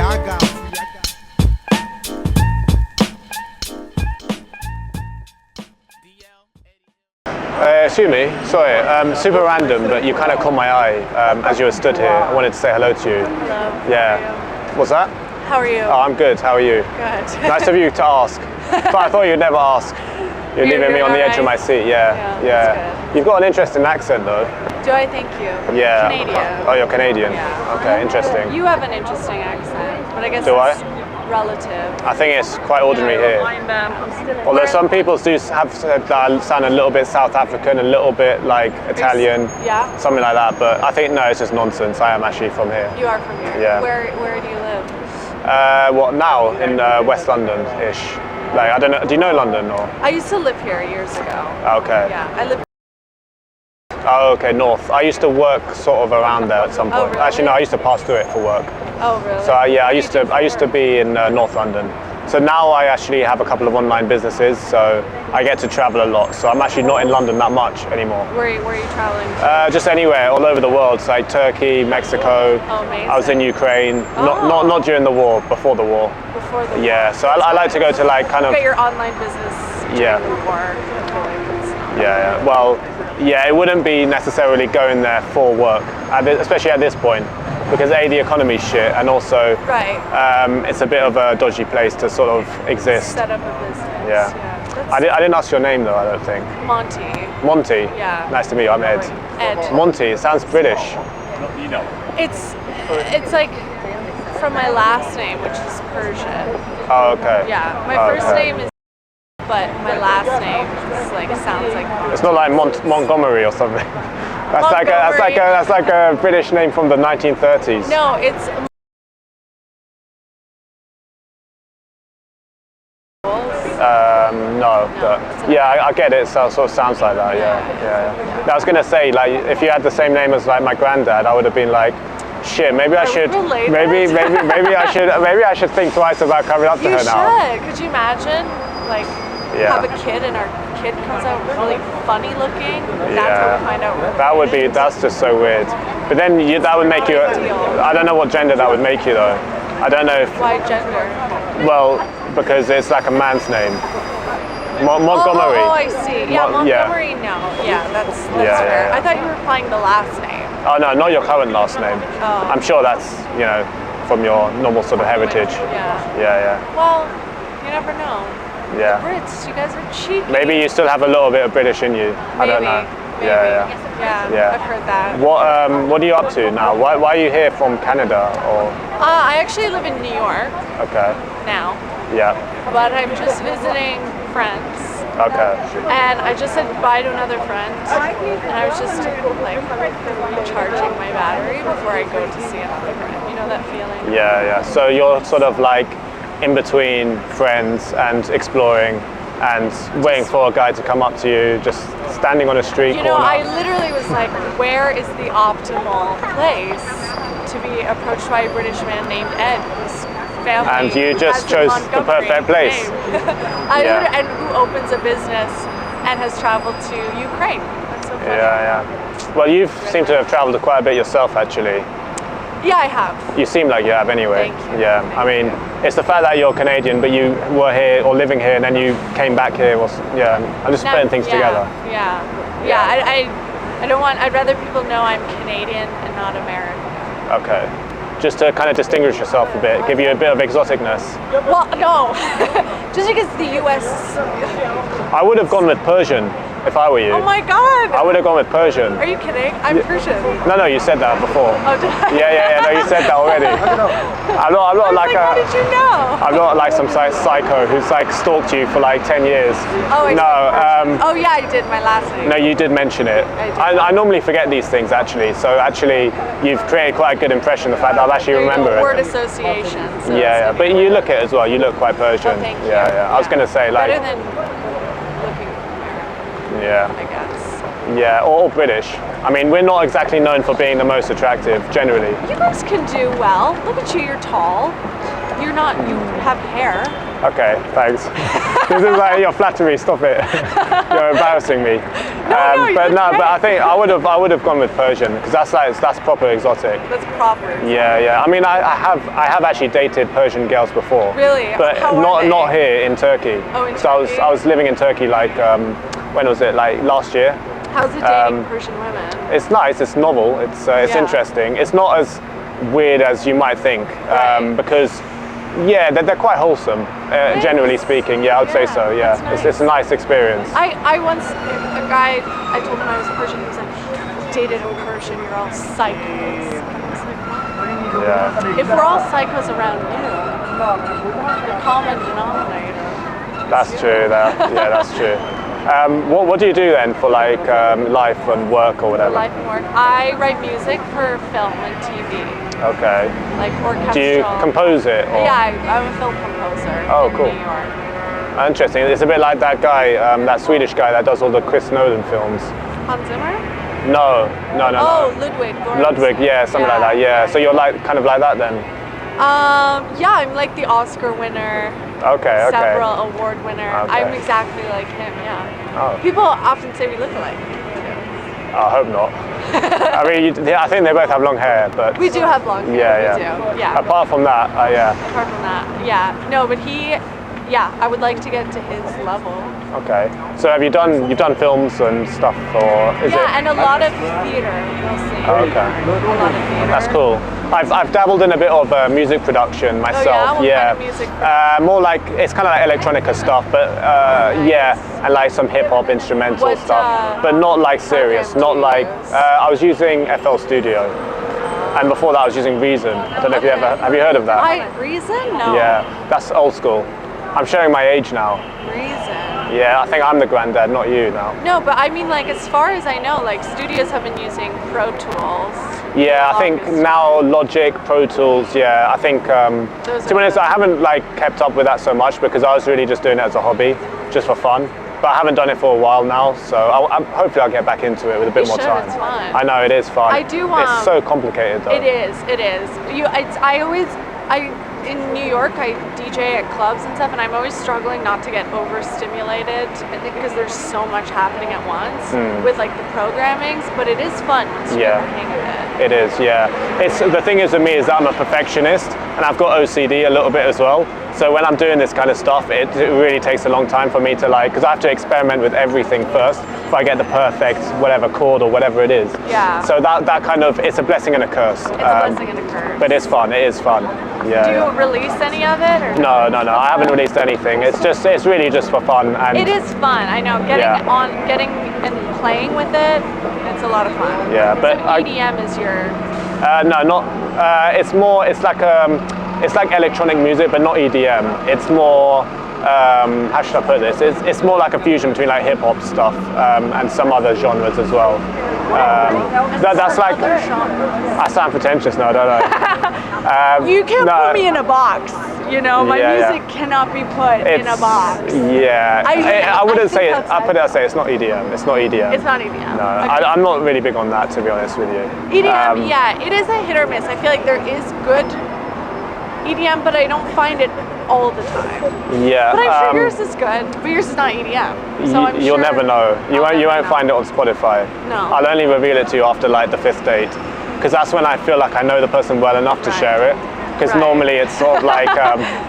Yeah, I got it. Excuse me, sorry, super random, but you kind of caught my eye as you were stood here. I wanted to say hello to you. Hello. Yeah. What's that? How are you? Oh, I'm good. How are you? Good. Nice of you to ask. But I thought you'd never ask. You're leaving me on the edge of my seat. Yeah. Yeah. That's good. You've got an interesting accent, though. Do I? Thank you. Yeah. Canadian. Oh, you're Canadian. Yeah. Okay, interesting. You have an interesting accent, but I guess Do it's I? relative. I think it's quite ordinary here. Although some people do have said that I sound a little bit South African, a little bit like Italian, Yeah. something like that. But I think no, it's just nonsense. I am actually from here. You are from here. Yeah. Where do you live? What now in West London-ish? Like I don't know. Do you know London or? I used to live here years ago. Okay. Yeah. I live. Oh, okay, north. I used to work sort of around there at some point. Oh, really? Actually, no, I used to pass through it for work. Oh, really? So yeah, I used to be in North London. So now I actually have a couple of online businesses, so I get to travel a lot. So I'm actually not in London that much anymore. Where are you traveling to? Just anywhere, all over the world. So like Turkey, Mexico. Oh, amazing. I was in Ukraine. Not during the war, before the war. Before the war. Yeah. So I like to go to like kind of. Got your online business. Yeah. during the war. I feel like it's not Yeah. Well, yeah, it wouldn't be necessarily going there for work, especially at this point, because A, the economy's shit, and also Right. it's a bit of a dodgy place to sort of exist. Set up a business. Yeah. I didn't ask your name though, I don't think. Monty. Monty. Yeah. Nice to meet you, I'm Ed. Ed. Monty, it sounds British. It's like from my last name, which is Persian. Oh, okay. Yeah. My Oh, first okay. name is, but my last name is like sounds like. It's not like Montgomery or something. That's like a British name from the 1930s. No, it's. No, but yeah, I get it. It sort of sounds like that. Yeah. I was gonna say, like, if you had the same name as like my granddad, I would have been like, shit. Maybe I should. Maybe I should think twice about coming up to You her now. should. Could you imagine, like, have a kid and our kid comes out really funny looking? That's how we find out. That's just so weird. But then that would make you. I don't know what gender that would make you though. I don't know if. Why gender? Well, because it's like a man's name. Montgomery. Oh, I see. Yeah, Montgomery. No. Yeah, that's fair. I thought you were applying the last name. Oh no, not your current last name. Oh. I'm sure that's from your normal sort of heritage. Yeah. Well, you never know. Yeah. The Brits, you guys are cheeky. Maybe you still have a little bit of British in you. I don't know. Maybe. Yeah. I've heard that. What are you up to now? Why are you here from Canada or? I actually live in New York Okay. now, Yeah. but I'm just visiting friends. Okay. And I just said bye to another friend, and I was just like recharging my battery before I go to see another friend. You know that feeling? Yeah. So you're sort of like in between friends and exploring and waiting for a guy to come up to you, just standing on a street corner. I literally was like, where is the optimal place to be approached by a British man named Ed, whose family And you just has chose the Montgomery perfect place. name. And who opens a business and has traveled to Ukraine. That's so funny. Yeah. Well, you seem to have traveled quite a bit yourself, actually. Yeah, I have. You seem like you have anyway. Thank you. Yeah. I mean, it's the fact that you're Canadian, but you were here or living here, and then you came back here. I'm just putting things together. Yeah. I don't want. I'd rather people know I'm Canadian and not American. Okay. Just to kind of distinguish yourself a bit, give you a bit of exoticness. Well, no. Just because the U.S. I would have gone with Persian if I were you. Oh my God. I would have gone with Persian. Are you kidding? I'm Persian. No, you said that before. Oh, did I? Yeah. No, you said that already. I'm not like how did you know? I'm not like some psycho who's like stalked you for like 10 years. Oh, No. Oh yeah, I did my last name. No, you did mention it. I normally forget these things actually. So actually, you've created quite a good impression. The fact that I'll actually remember it. Word association. So Yeah. But you look it as well. You look quite Persian. Oh, thank you. Yeah. I was gonna say like. Better than looking American, Yeah. I guess. Yeah, or British. I mean, we're not exactly known for being the most attractive, generally. You guys can do well. Look at you. You're tall. You're not. You have hair. Okay, thanks. This is like your flattery. Stop it. You're embarrassing me. But I think I would have gone with Persian because that's proper exotic. That's proper. Yeah. I mean, I have actually dated Persian girls before. Really? But How are they? not here in Turkey. Oh, in so Turkey? I was living in Turkey like when was it? Like last year. How's it dating Persian women? It's nice. It's novel. It's interesting. It's not as weird as you might think because they're quite wholesome. Generally speaking, I would say so. Yeah, nice. it's a nice experience. I once a guy I told him I was Persian. He was like, "Dated a Persian, you're all psychos." I was like, "What?" Yeah, If we're all psychos around you, the common denominator. that's true. That's true. What do you do then for like life and work or whatever? Life and work. I write music for film and TV. Okay. Like orchestral. Do you compose it? Or? Yeah, I'm a film composer Oh, in cool. New York. Interesting. It's a bit like that guy, that Swedish guy that does all the Chris Nolan films. Hans Zimmer? No. Oh, Ludwig. Ludwig, yeah, something like that. Yeah. So you're like kind of like that then. Yeah, I'm like the Oscar winner. Okay. Several award winner. Okay. I'm exactly like him. Yeah. Oh. People often say we look alike. I hope not. I mean, I think they both have long hair, but We do have long hair. Yeah. We do. Yeah. Apart from that, yeah. Apart from that, yeah. No, but I would like to get to his level. Okay. So you've done films and stuff, or is it? Yeah, and a lot of theater, mostly. Oh, okay. A lot of theater. That's cool. I've dabbled in a bit of music production myself. What kind of music? More like it's kind of like electronica stuff, but and like some hip hop instrumental What, stuff, but not like serious. program Not do you like use? I was using FL Studio, and before that I was using Reason. I don't know if have you heard of that? Reason? No. Yeah, that's old school. I'm showing my age now. Reason. Yeah, I think I'm the granddad, not you now. No, but I mean, like, as far as I know, like, studios have been using Pro Tools. Yeah, I think now Logic, Pro Tools, I think, to be honest, I haven't like kept up with that so much because I was really just doing it as a hobby, just for fun. But I haven't done it for a while now, so hopefully I'll get back into it with a bit more time. It's fun. I know, it is fun. I do, It's so complicated though. It is. In New York, I DJ at clubs and stuff, and I'm always struggling not to get overstimulated. I think because there's so much happening at once with like the programmings, but it is fun once you get the hang of it. It is, yeah. It's the thing is with me is that I'm a perfectionist and I've got OCD a little bit as well. So when I'm doing this kind of stuff, it really takes a long time for me to like, because I have to experiment with everything first before I get the perfect whatever chord or whatever it is. Yeah. So that kind of, it's a blessing and a curse. It's a blessing and a curse. But it's fun. It is fun. Yeah. Do you release any of it? Or? No. I haven't released anything. It's really just for fun. And it is fun. I know. Getting and playing with it. It's a lot of fun. Yeah, but so EDM is your. No, not. It's more. It's like electronic music, but not EDM. It's more. How should I put this? It's more like a fusion between like hip hop stuff and some other genres as well. That's like. I sound pretentious now, don't I? You can't put me in a box. You know, my music cannot be put in a box. Yeah, I wouldn't say it. I'd say it's not EDM. It's not EDM. It's not EDM. No, Okay. I'm not really big on that, to be honest with you. EDM, it is a hit or miss. I feel like there is good EDM, but I don't find it all the time. Yeah. But I'm sure yours is good, but yours is not EDM. So I'm you'll sure never know. You won't find it on Spotify. No. I'll only reveal it to you after like the 5th date, because that's when I feel like I know the person well enough to share it. Because normally it's sort of like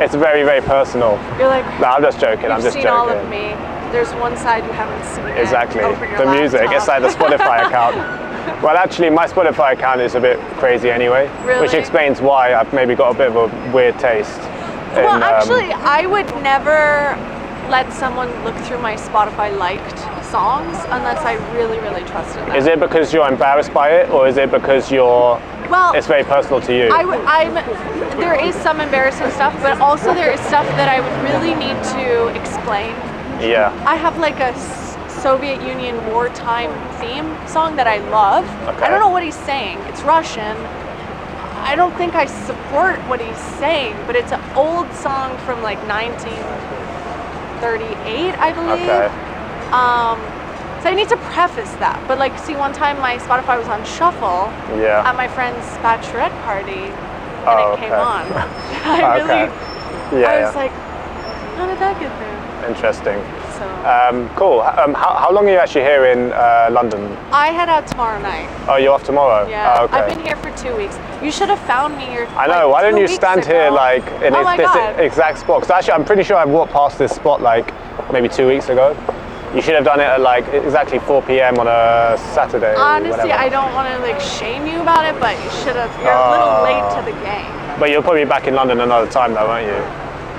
it's very, very personal. You're like, no, I'm just joking. I'm just seen joking. all of me. There's one side you haven't seen. Exactly. Open your The music. laptop. It's like the Spotify account. Well, actually, my Spotify account is a bit crazy anyway, Really? which explains why I've maybe got a bit of a weird taste. Well, actually, I would never let someone look through my Spotify liked songs unless I really, really trusted them. Is it because you're embarrassed by it, or is it because it's very personal to you? There is some embarrassing stuff, but also there is stuff that I would really need to explain. Yeah. I have like a Soviet Union wartime theme song that I love. Okay. I don't know what he's saying. It's Russian. I don't think I support what he's saying, but it's an old song from like 1938, I believe. Okay. So I need to preface that. But like, see, one time my Spotify was on shuffle at my friend's bachelorette party, and it came on. I was like, How did that get there? Interesting. So. Cool. How long are you actually here in London? I head out tomorrow night. Oh, you're off tomorrow? Yeah. Oh, okay. I've been here for 2 weeks. You should have found me here. I know. Why don't you stand here like in this God. exact spot? Because actually, I'm pretty sure I walked past this spot like maybe 2 weeks ago. You should have done it at like exactly 4 p.m. on a Saturday. Honestly, I don't want to like shame you about it, but you should have. You're a little late to the game. But you'll probably be back in London another time though, won't you?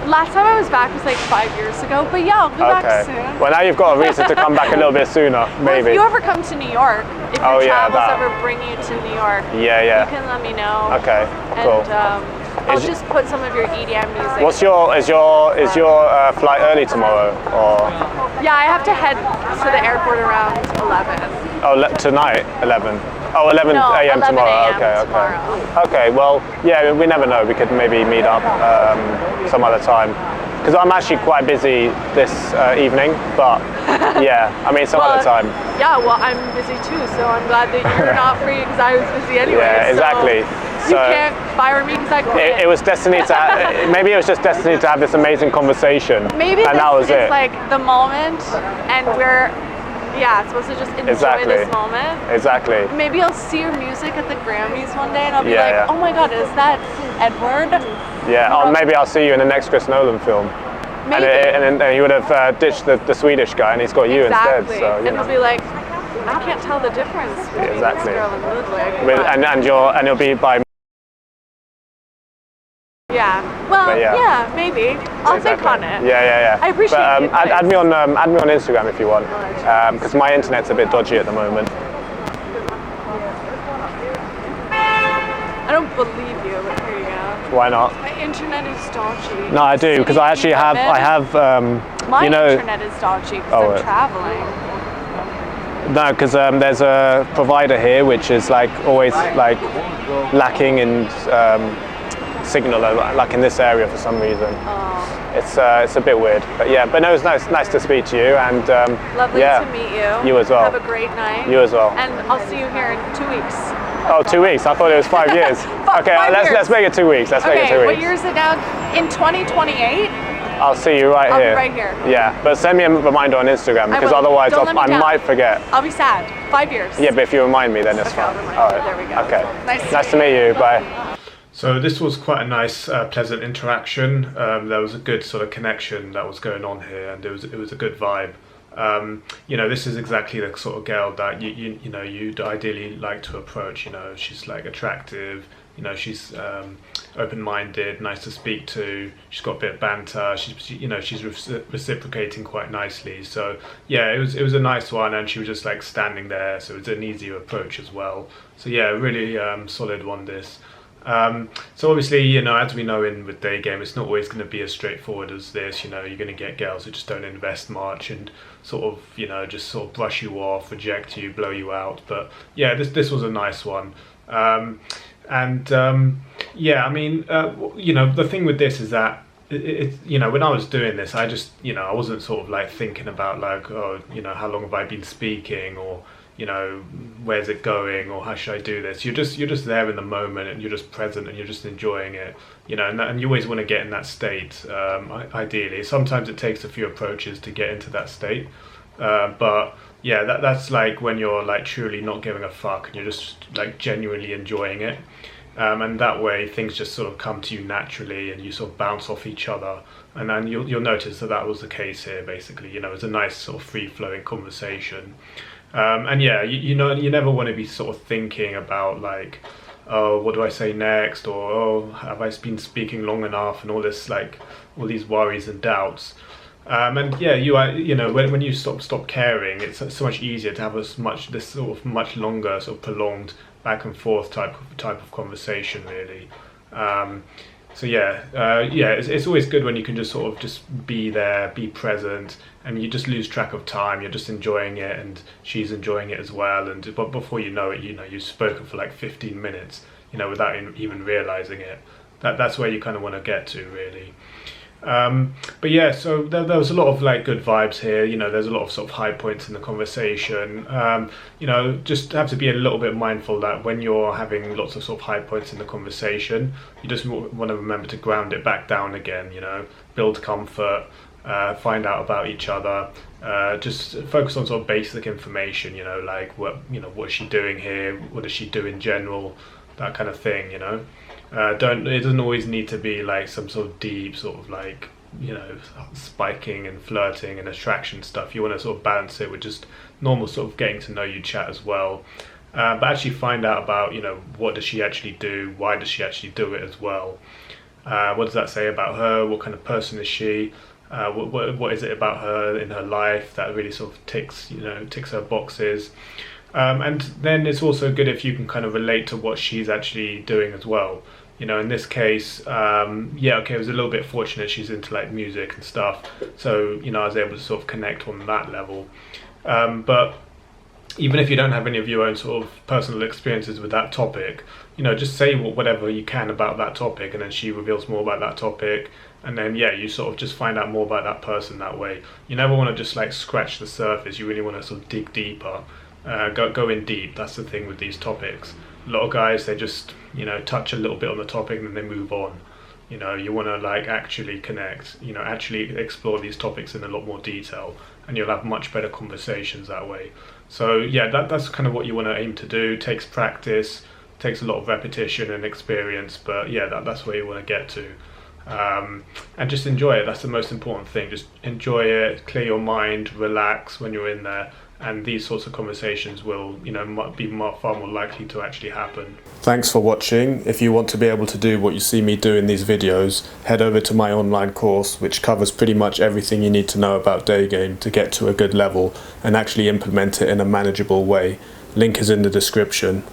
Last time I was back was like 5 years ago, but yeah, I'll be back soon. Well, now you've got a reason to come back a little bit sooner, maybe. Well, if you ever come to New York, if your travels ever bring you to New York, you can let me know. Okay, cool. And I'll just put some of your EDM music. Is your flight early tomorrow, or? Yeah, I have to head to the airport around 11. Oh, tonight, 11. Oh, 11 a.m. tomorrow. Okay, well, yeah, we never know. We could maybe meet up some other time. Because I'm actually quite busy this evening, but yeah, I mean, some other time. Yeah, well, I'm busy too, so I'm glad that you're not free because I was busy anyway. Yeah, exactly. So you can't fire me because I quit. It was destiny to. Maybe it was just destiny to have this amazing conversation. Maybe and that was is it. like the moment, and we're supposed to just enjoy this moment. Exactly. Maybe I'll see your music at the Grammys one day, and I'll be like, oh my God, is that Edward? Yeah. Or maybe I'll see you in the next Chris Nolan film. Maybe. And he would have ditched the Swedish guy, and he's got you instead. So and he'll be like, I can't tell the difference between this girl and Ludwig. And it'll be by. Yeah. Well, yeah, maybe. I'll think on it. Yeah. I appreciate it. Add me on Instagram if you want, because my internet's a bit dodgy at the moment. I don't believe you, but here you go. Why not? My internet is dodgy. No, I do, because I actually have. My internet is dodgy because I'm traveling. No, because there's a provider here which is like always like lacking in. Signal like in this area for some reason. It's a bit weird, but no, it's nice to speak to you, and lovely to meet you. You as well. Have a great night. You as well. And I'll see you here in 2 weeks. Oh, 2 weeks? I thought it was 5 years. Okay, let's make it 2 weeks. Let's make it 2 weeks. What year is it now? In 2028? I'll see you right here. I'll be right here. Yeah, but send me a reminder on Instagram because otherwise I might forget. I'll be sad. 5 years. Yeah, but if you remind me, then it's fine. All right. There we go. Okay. Nice to meet you. Bye. So this was quite a nice, pleasant interaction. There was a good sort of connection that was going on here, and it was a good vibe. This is exactly the sort of girl that you'd ideally like to approach. She's like attractive. She's open-minded, nice to speak to. She's got a bit of banter. She's reciprocating quite nicely. So yeah, it was a nice one, and she was just like standing there, so it was an easier approach as well. So yeah, really solid one this. So obviously, as we know with day game, it's not always going to be as straightforward as this. You're going to get girls who just don't invest much and sort of, just sort of brush you off, reject you, blow you out. But yeah, this was a nice one. The thing with this is that when I was doing this, I just, I wasn't sort of like thinking about like, how long have I been speaking, or where's it going, or how should I do this? You're just there in the moment, and you're just present, and you're just enjoying it, and you always want to get in that state. Ideally, sometimes it takes a few approaches to get into that state, but yeah, that's like when you're like truly not giving a fuck, and you're just like genuinely enjoying it. And that way things just sort of come to you naturally, and you sort of bounce off each other, and then you'll notice that was the case here. Basically, it's a nice sort of free-flowing conversation. You never want to be sort of thinking about like, oh, what do I say next, or oh, have I been speaking long enough, and all this like all these worries and doubts. When you stop caring, it's so much easier to have this sort of much longer, sort of prolonged back and forth type of conversation, really. It's always good when you can just sort of just be there, be present, and you just lose track of time. You're just enjoying it, and she's enjoying it as well. But before you know it, you've spoken for like 15 minutes, without even realizing it. That's where you kind of want to get to, really. But yeah, so there was a lot of like good vibes here. You know, there's a lot of sort of high points in the conversation. You know, just have to be a little bit mindful that when you're having lots of sort of high points in the conversation, you just want to remember to ground it back down again. You know, build comfort, find out about each other. Just focus on sort of basic information. You know, like what is she doing here? What does she do in general? That kind of thing. You know. It doesn't always need to be like some sort of deep sort of like, you know, spiking and flirting and attraction stuff. You want to sort of balance it with just normal sort of getting to know you chat as well. But actually find out about, you know, what does she actually do? Why does she actually do it as well? What does that say about her? What kind of person is she? What is it about her in her life that really sort of ticks her boxes? And then it's also good if you can kind of relate to what she's actually doing as well. You know, in this case, it was a little bit fortunate she's into like music and stuff. So, you know, I was able to sort of connect on that level. But even if you don't have any of your own sort of personal experiences with that topic, you know, just say whatever you can about that topic, and then she reveals more about that topic. And then, you sort of just find out more about that person that way. You never want to just like scratch the surface. You really want to sort of dig deeper. Go in deep. That's the thing with these topics. A lot of guys, they just, you know, touch a little bit on the topic and then they move on. You know, you want to like actually connect, you know, actually explore these topics in a lot more detail, and you'll have much better conversations that way. So yeah, that's kind of what you want to aim to do. It takes practice, takes a lot of repetition and experience, but yeah, that's where you want to get to. And just enjoy it. That's the most important thing. Just enjoy it, clear your mind, relax when you're in there. And these sorts of conversations will, you know, be far more likely to actually happen. Thanks for watching. If you want to be able to do what you see me do in these videos, head over to my online course, which covers pretty much everything you need to know about day game to get to a good level and actually implement it in a manageable way. Link is in the description.